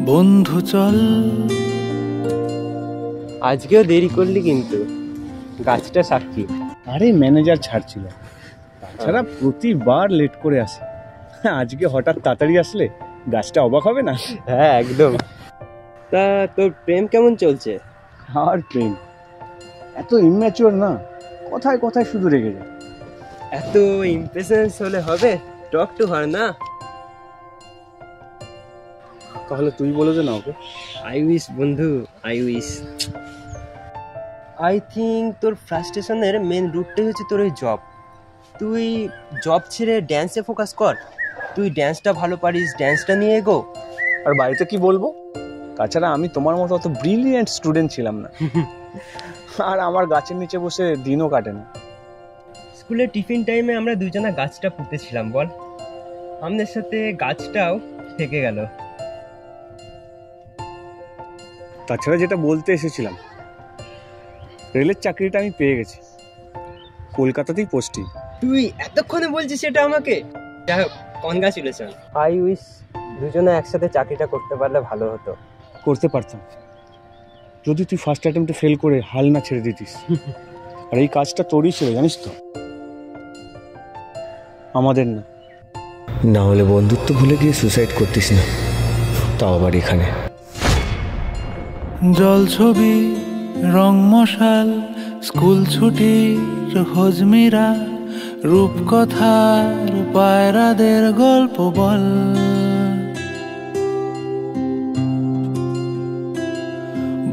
বন্ধু চল। আজকেও দেরি করলি কিন্তু, গাছটা সাক্ষী। আরে ম্যানেজার ছাড়ছিল, তাছাড়া প্রতিবার লেট করে আসে। আজকে হঠাৎ তাড়াতাড়ি আসলে গাছটা অবাক হবে না? হ্যাঁ একদম। তা তোর প্রেম কেমন চলছে? আর প্রেম এত ইম্যাচিওর না, কথায় কথায় শুধু রেগে যায়। এত ইমপ্রেশন হলে হবে? টক টু হার না। তাহলে তুই বলে দে না ওকে। আই উইশ বন্ধু, আই উইশ। আই থিঙ্ক তোর ফ্রাস্ট্রেশনের মেন রুটটাই হচ্ছে তোর ওই জব। তুই জব ছেড়ে ড্যান্সে ফোকাস কর। তুই ড্যান্সটা ভালো পারিস, ড্যান্সটা নিয়ে এগো। আর বাড়িতে কি বলবো? তাছাড়া আমি তোমার মতো অত ব্রিলিয়েন্ট স্টুডেন্ট ছিলাম না। আর আমার গাছের নিচে বসে দিনও কাটে না। স্কুলের টিফিন টাইমে আমরা দুজনা গাছটা পুঁতেছিলাম, বল? আমাদের সাথে গাছটাও থেকে গেল। তাছাড়া যেটা বলতে এসেছিলাম, রেলের চাকরিটা আমি পেয়ে গেছি, কলকাতাতেই পোস্টিং। তুই এতক্ষণে বলছিস সেটা আমাকে? যাই হোক, কনগ্রাচুলেশন। আই উইশ দুজনে একসাথে চাকরিটা করতে পারলে ভালো হতো। করতে পারতাম যদি তুই ফার্স্ট অ্যাটেম্পটে ফেল করে হাল না ছেড়ে দিতিস। আর এই কাজটা তোরই ছিল, জানিস তো, আমাদের না। না হলে বন্ধুত্ব ভুলে গিয়ে সুসাইড করতিস না, তাও আবার এখানে। জল ছবি, রং মশাল, স্কুল ছুটির হজমিরা, রূপকথার পায়রাদের গল্প বল।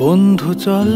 বন্ধু চল।